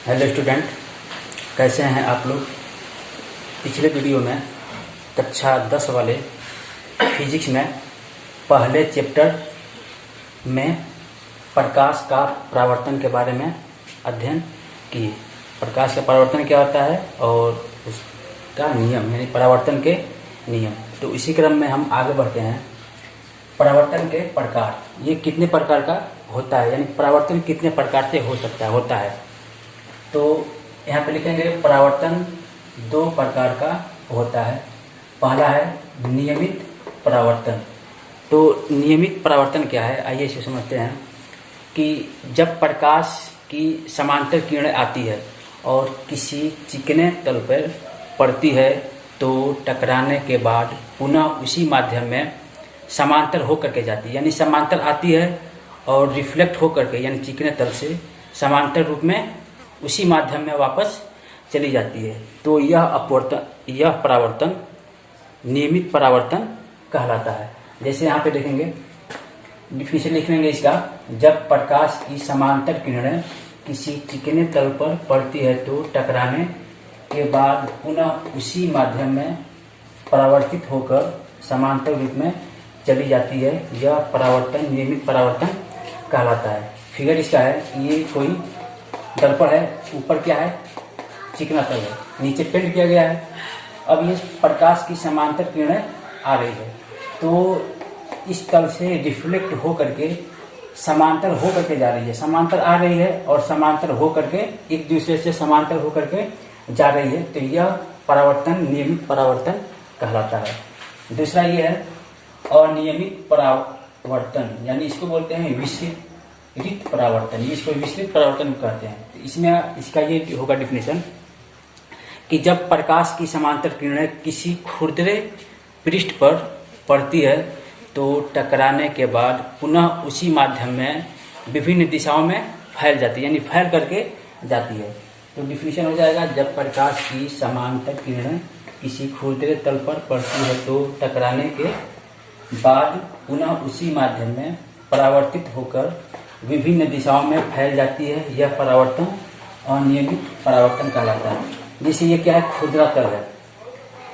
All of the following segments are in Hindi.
हेलो स्टूडेंट, कैसे हैं आप लोग। पिछले वीडियो में कक्षा 10 वाले फिजिक्स में पहले चैप्टर में प्रकाश का परावर्तन के बारे में अध्ययन किए। प्रकाश का परावर्तन क्या होता है और उसका नियम यानी परावर्तन के नियम। तो इसी क्रम में हम आगे बढ़ते हैं। परावर्तन के प्रकार, ये कितने प्रकार का होता है यानी परावर्तन कितने प्रकार से होता है। तो यहाँ पे लिखेंगे परावर्तन 2 प्रकार का होता है। पहला है नियमित परावर्तन। तो नियमित परावर्तन क्या है, आइए इसे समझते हैं कि जब प्रकाश की समांतर किरणें आती है और किसी चिकने तल पर पड़ती है तो टकराने के बाद पुनः उसी माध्यम में समांतर होकर के जाती है, यानी समांतर आती है और रिफ्लेक्ट होकर के यानी चिकने तल से समांतर रूप में उसी माध्यम में वापस चली जाती है। तो यह परावर्तन नियमित परावर्तन कहलाता है। जैसे यहाँ पे देखेंगे, डिफिनेशन लिख लेंगे इसका। जब प्रकाश की समांतर किरणें किसी चिकने तल पर पड़ती है तो टकराने के बाद पुनः उसी माध्यम में परावर्तित होकर समांतर रूप में चली जाती है, यह परावर्तन नियमित परावर्तन कहलाता है। फिगर इसका है, ये कोई दर्पण है, ऊपर क्या है चिकना तल है, नीचे पेंट किया गया है। अब ये प्रकाश की समांतर किरणें आ रही है तो इस तल से रिफ्लेक्ट हो करके समांतर हो करके जा रही है, समांतर आ रही है और समांतर हो करके एक दूसरे से समांतर हो करके जा रही है। तो यह परावर्तन नियमित परावर्तन कहलाता है। दूसरा ये है अनियमित परावर्तन, यानी इसको बोलते हैं विसरित परावर्तन। इसको विसरित परावर्तन कहते हैं। तो इसमें इसका ये होगा डिफिनेशन कि जब प्रकाश की समांतर किरणें किसी खुरदरे पृष्ठ पर पड़ती है तो टकराने के बाद पुनः उसी माध्यम में विभिन्न दिशाओं में फैल जाती है, यानी फैल करके जाती है। तो डिफिनेशन हो जाएगा, जब प्रकाश की समांतर किरणें किसी खुरदरे तल पर पड़ती है तो टकराने के बाद पुनः उसी माध्यम में परावर्तित होकर विभिन्न दिशाओं में फैल जाती है, यह परावर्तन अनियमित परावर्तन कहलाता है। जैसे ये क्या है, खुरदरा तल है।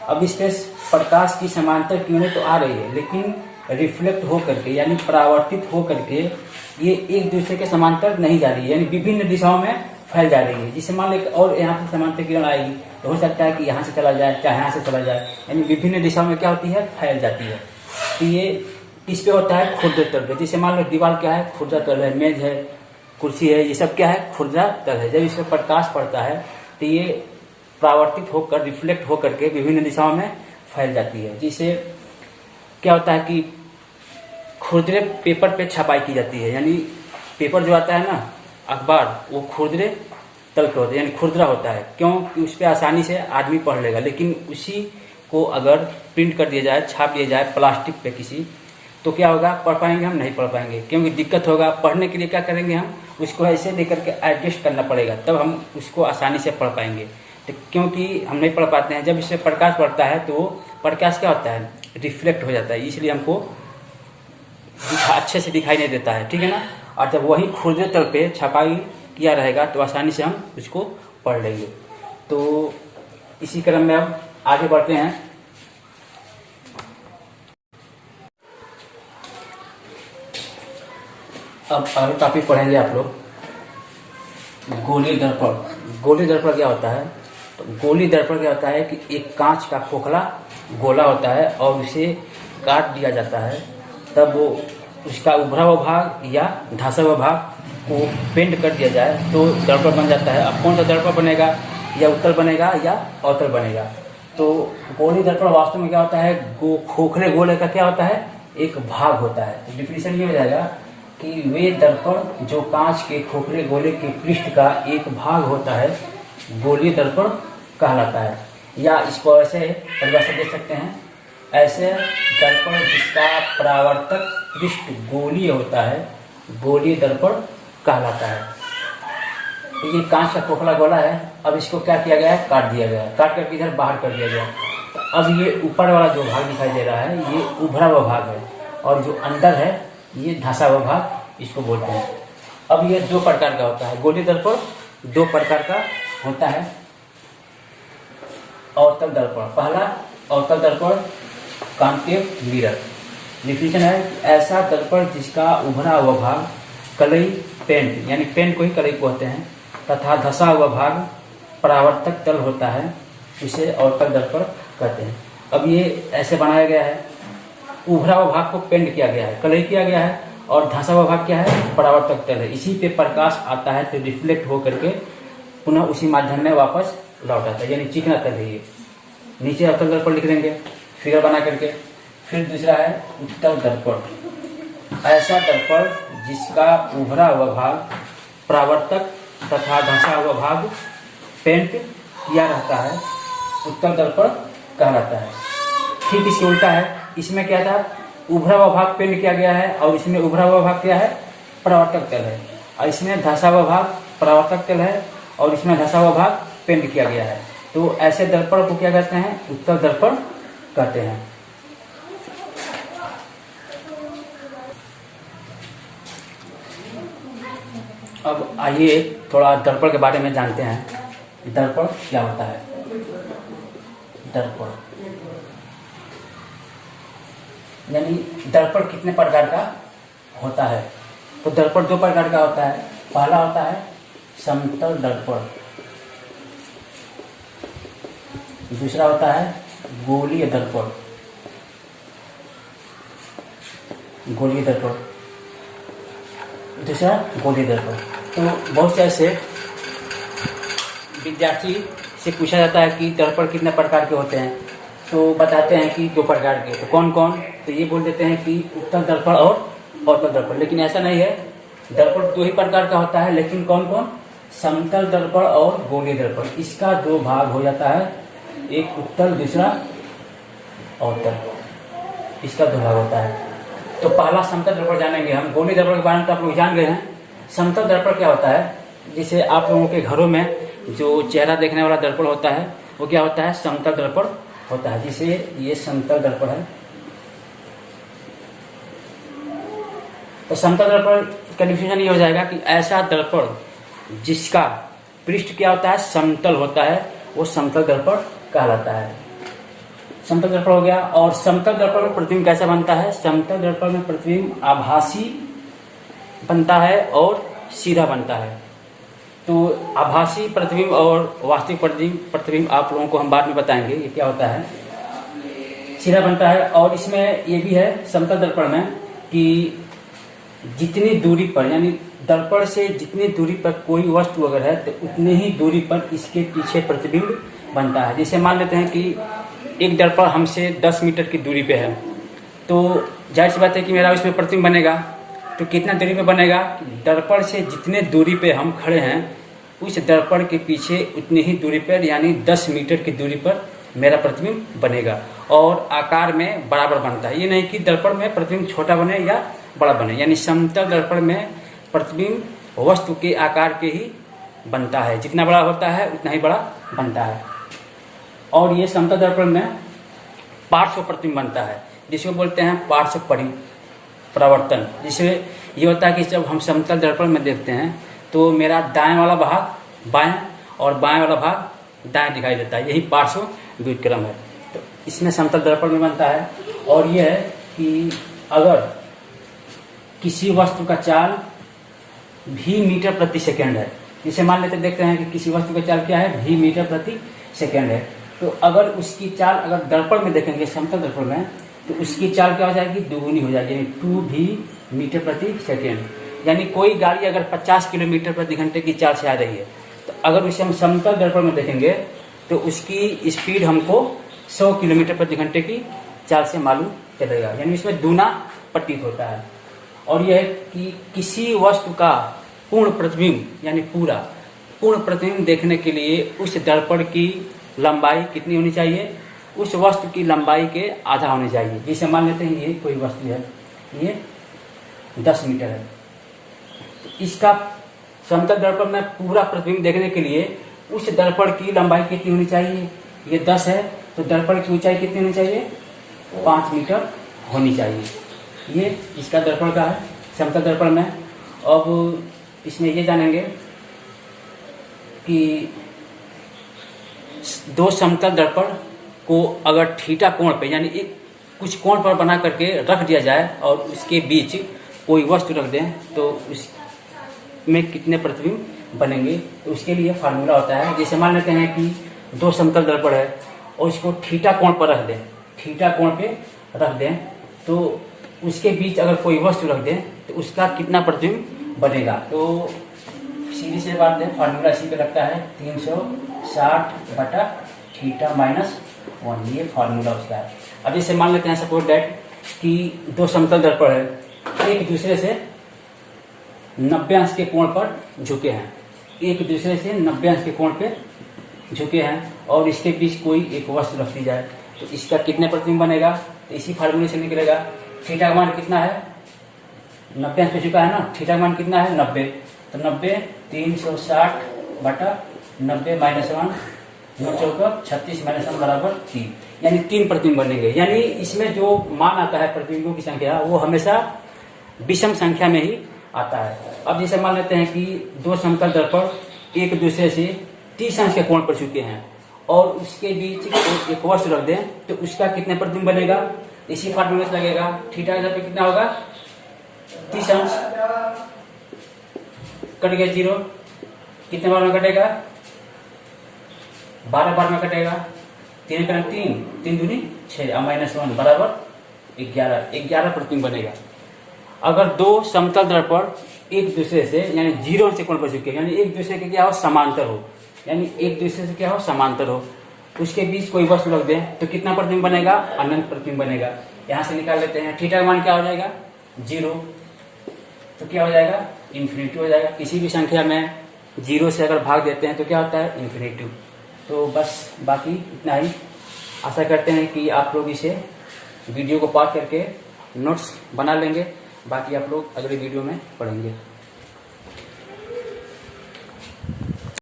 अब इस पे प्रकाश की समांतर किरणें तो आ रही है लेकिन रिफ्लेक्ट हो करके यानी परावर्तित हो करके ये एक दूसरे के समांतर नहीं जा रही है, यानी विभिन्न दिशाओं में फैल जा रही है। जिसे मान लो और यहाँ पे समांतर किरण आएगी तो हो सकता है कि यहाँ से चला जाए चाहे यहाँ से चला जाए, यानी विभिन्न दिशाओं में क्या होती है, फैल जाती है। तो ये इस पे होता है खुरदरे तल पे। जैसे मान लो दीवार क्या है, खुरदरा तल है, मेज है, कुर्सी है, ये सब क्या है, खुरदरा तल है। जब इसमें प्रकाश पड़ता है तो ये परावर्तित होकर रिफ्लेक्ट होकर के विभिन्न दिशाओं में फैल जाती है। जिससे क्या होता है कि खुरदरे पेपर पे छपाई की जाती है, यानी पेपर जो आता है ना अखबार, वो खुरदरे तल पे होता है, यानी खुरदरा होता है। क्यों कि उस पर आसानी से आदमी पढ़ लेगा। लेकिन उसी को अगर प्रिंट कर दिया जाए, छाप दिया जाए प्लास्टिक पे किसी, तो क्या होगा, पढ़ पाएंगे हम, नहीं पढ़ पाएंगे, क्योंकि दिक्कत होगा। पढ़ने के लिए क्या करेंगे, हम उसको ऐसे लेकर के एडजस्ट करना पड़ेगा, तब हम उसको आसानी से पढ़ पाएंगे। तो क्योंकि हम नहीं पढ़ पाते हैं, जब इससे प्रकाश पड़ता है तो प्रकाश क्या होता है, रिफ्लेक्ट हो जाता है, इसलिए हमको अच्छे से दिखाई नहीं देता है, ठीक है ना। और जब वही खुरदरे तल पे छपाई किया रहेगा तो आसानी से हम उसको पढ़ लेंगे। तो इसी क्रम में अब आगे बढ़ते हैं। अब अगला टॉपिक पढ़ेंगे आप लोग, गोलीय दर्पण। गोलीय दर्पण क्या होता है, तो गोलीय दर्पण क्या होता है कि एक कांच का खोखला गोला होता है और उसे काट दिया जाता है, तब वो उसका उभरा हुआ भाग या धंसा हुआ भाग को पेंट कर दिया जाए तो दर्पण बन जाता है। अब कौन सा दर्पण बनेगा, या उत्तल बनेगा या अवतल बनेगा। तो गोलीय दर्पण वास्तव में क्या होता है, खोखले गोले का क्या होता है, एक भाग होता है। तो डिफिनेशन ये हो जाएगा कि वे दर्पण जो कांच के खोखले गोले के पृष्ठ का एक भाग होता है गोलीय दर्पण कहलाता है। या इसको ऐसे परिभाषा दे सकते हैं, ऐसे दर्पण जिसका परावर्तक पृष्ठ गोलीय होता है गोलीय दर्पण कहलाता है। तो ये कांच का खोखला गोला है, अब इसको क्या किया गया है, काट दिया गया है, काट करके इधर बाहर कर दिया गया। तो अब ये ऊपर वाला जो भाग दिखाई दे रहा है ये उभरा हुआ भाग है और जो अंदर है ये धंसा हुआ भाग इसको बोलते हैं। अब ये 2 प्रकार का होता है, गोलीय दर्पण दो प्रकार का होता है अवतल दर्पण। पहला अवतल दर्पण कॉन्केव मिरर। डिफिनेशन है ऐसा दर्पण जिसका उभरा हुआ भाग कलई पेंट यानी पेंट को ही कलई कहते हैं तथा धसा हुआ भाग परावर्तक तल होता है, इसे अवतल दर्पण कहते हैं। अब ये ऐसे बनाया गया है, उभरा हुआ भाग को पेंट किया गया है, कलई किया गया है और धसा हुआ भाग क्या है, परावर्तक तल है। इसी पे प्रकाश आता है तो रिफ्लेक्ट हो करके पुनः उसी माध्यम में वापस लौट आता है, यानी चिकना तल है ये। नीचे अवतल दर्पण लिख देंगे फिगर बना करके। फिर दूसरा है उत्तल दर्पण। ऐसा दर्पण जिसका उभरा हुआ भाग परावर्तक तथा धसा हुआ भाग पेंट किया रहता है, उत्तल दर्पण कहलाता है। ठीक इसके उल्टा है, इसमें क्या था, उभरा हुआ भाग पेंट किया गया है और इसमें उभरा हुआ भाग क्या है, परावर्तक तल है, और इसमें धसा हुआ भाग परावर्तक तल है और इसमें धसा हुआ भाग पेंट किया गया है। तो ऐसे दर्पण को क्या कहते हैं, उत्तल दर्पण कहते हैं। अब आइए थोड़ा दर्पण के बारे में जानते हैं। दर्पण क्या होता है। दर्पण यानी दर्पण कितने प्रकार का होता है। तो दर्पण दो प्रकार का होता है। पहला होता है समतल दर्पण, दूसरा होता है गोलीय दर्पण। गोलीय दर्पण, दूसरा गोलीय दर्पण। तो बहुत से ऐसे विद्यार्थी से पूछा जाता है कि दर्पण कितने प्रकार के होते हैं, तो बताते हैं कि दो प्रकार के। तो कौन कौन, तो ये बोल देते हैं कि उत्तल दर्पण और अवतल दर्पण। लेकिन ऐसा नहीं है, दर्पण दो ही प्रकार का होता है, लेकिन कौन कौन, समतल दर्पण और गोलीय दर्पण। इसका दो भाग हो जाता है, एक उत्तल दूसरा अवतल, इसका दो भाग होता है। तो पहला समतल दर्पण जानेंगे हम। गोलीय दर्पण के बारे में तो आप लोग जान गए हैं। समतल दर्पण क्या होता है, जिसे आप लोगों के घरों में जो चेहरा देखने वाला दर्पण होता है वो क्या होता है, समतल दर्पण होता है, जिसे ये समतल दर्पण है। तो समतल दर्पण का डिफिनेशन ये हो जाएगा कि ऐसा दर्पण जिसका पृष्ठ क्या होता है, समतल होता है, वो समतल दर्पण कहलाता है। समतल दर्पण हो गया। और समतल दर्पण में प्रतिबिंब कैसा बनता है, समतल दर्पण में प्रतिबिंब आभासी बनता है और सीधा बनता है। तो आभासी प्रतिबिंब और वास्तविक प्रतिबिंब आप लोगों को हम बाद में बताएंगे ये क्या होता है। सीधा बनता है। और इसमें ये भी है समतल दर्पण में कि जितनी दूरी पर, यानी दर्पण से जितनी दूरी पर कोई वस्तु अगर है तो उतनी ही दूरी पर इसके पीछे प्रतिबिंब बनता है। जैसे मान लेते हैं कि एक दर्पण हमसे 10 मीटर की दूरी पे है, तो जाहिर सी बात है कि मेरा उसमें प्रतिबिंब बनेगा। तो कितना दूरी पे बनेगा, दर्पण से जितने दूरी पे हम खड़े हैं उस दर्पण के पीछे उतनी ही दूरी पर, यानी 10 मीटर की दूरी पर मेरा प्रतिबिंब बनेगा और आकार में बराबर बनता है। ये नहीं कि दर्पण में प्रतिबिंब छोटा बने या बड़ा बने, यानी समतल दर्पण में प्रतिबिंब वस्तु के आकार के ही बनता है, जितना बड़ा होता है उतना ही बड़ा बनता है। और ये समतल दर्पण में पार्श्व प्रतिबिंब बनता है, जिसको बोलते हैं पार्श्व परावर्तन। जिससे ये होता है कि जब हम समतल दर्पण में देखते हैं तो मेरा दाएं वाला भाग बाएं और बाएं वाला भाग दाएं दिखाई देता है, यही पार्श्व व्युत्क्रम है। तो इसमें समतल दर्पण में बनता है। और यह है कि अगर किसी वस्तु का चाल भी मीटर प्रति सेकेंड है, जिसे मान लेते देखते हैं कि किसी वस्तु का चाल क्या है, भी मीटर प्रति सेकेंड है, तो अगर उसकी चाल अगर दर्पण में देखेंगे, समतल दर्पण में, तो उसकी चाल क्या हो जाएगी, दोगुनी हो जाएगी, यानी 2 भी मीटर प्रति सेकेंड। यानी कोई गाड़ी अगर 50 किलोमीटर प्रति घंटे की चाल से आ रही है, तो अगर उसे हम समतल दर्पण में देखेंगे तो उसकी स्पीड हमको 100 किलोमीटर प्रति घंटे की चाल से मालूम चलेगा, यानी इसमें दूना प्रतीत होता है। और यह है कि किसी वस्तु का पूर्ण प्रतिबिंब, यानी पूर्ण प्रतिबिंब देखने के लिए उस दर्पण की लंबाई कितनी होनी चाहिए, उस वस्तु की लंबाई के आधा होनी चाहिए। जैसे मान लेते हैं ये कोई वस्तु है, ये 10 मीटर है, तो इसका समतल दर्पण में पूरा प्रतिबिंब देखने के लिए उस दर्पण की लंबाई कितनी होनी चाहिए, ये 10 है, तो दर्पण की ऊंचाई कितनी होनी चाहिए, 5 मीटर होनी चाहिए। ये इसका दर्पण का है समतल दर्पण में। अब इसमें ये जानेंगे कि दो समतल दर्पण को अगर थीटा कोण पे यानी एक कुछ कोण पर बना करके रख दिया जाए और उसके बीच कोई वस्तु रख दें तो उसमें कितने प्रतिबिंब बनेंगे, तो उसके लिए फार्मूला होता है। जैसे मान लेते हैं कि दो समतल दर्पण है और इसको थीटा कोण पर रख दें, थीटा कोण पे रख दें तो उसके बीच अगर कोई वस्तु रख दें तो उसका कितना प्रतिबिंब बनेगा। तो सीधी सी बात है, फार्मूला इसी पे लगता है 360 बटा थीटा माइनस 1, ये फार्मूला उसका है। अब जैसे मान लेते हैं सपोज दैट कि दो समतल दर्पण है, एक दूसरे से 90 अंश के कोण पर झुके हैं, एक दूसरे से 90 अंश के कोण पे झुके हैं और इसके बीच कोई एक वस्तु रख दी जाए तो इसका कितने प्रतिबिंब बनेगा। तो इसी फार्मूले से निकलेगा। थीटा का मान कितना है, 90 अंश पे झुका है ना, थीटा का मान कितना है 90, तो 90 360 बटा 90 माइनस 1, 9 चौका 36 माइनस 1 बराबर 3, यानी 3 प्रतिबिंब बनेंगे। यानी इसमें जो मान आता है प्रतिबिंबों की संख्या वो हमेशा विषम संख्या में ही आता है। अब जैसे मान लेते हैं कि दो समतल दर्पण एक दूसरे से 30 अंश के कोण पर झुके हैं और उसके बीच एक वस्तु रख दें तो उसका कितने प्रतिबिंब बनेगा। इसी फार्मूले से लगेगा। थीटा का पे कितना होगा 30 अंश, कट गया 0, कितने बार में कटेगा 12 बार में कटेगा, 3 का 3, 3 दूनी 6 माइनस 1 बराबर 11 प्रतिबिंब बनेगा। अगर दो समतल दर्पण एक दूसरे से यानी 0 से कोण पर झुके यानी एक दूसरे के क्या हो समांतर हो, यानी एक दूसरे से क्या हो समांतर हो, उसके बीच कोई वस्तु रख दें तो कितना प्रतिबिंब बनेगा, अनंत प्रतिबिंब बनेगा। यहां से निकाल लेते हैं। थीटा का मान क्या हो जाएगा 0, तो क्या हो जाएगा इन्फिनिटी हो जाएगा। किसी भी संख्या में 0 से अगर भाग देते हैं तो क्या होता है इन्फिनिटी। तो बस बाकी इतना ही। आशा करते हैं कि आप लोग इसे वीडियो को पॉज करके नोट्स बना लेंगे, बाकी आप लोग अगले वीडियो में पढ़ेंगे।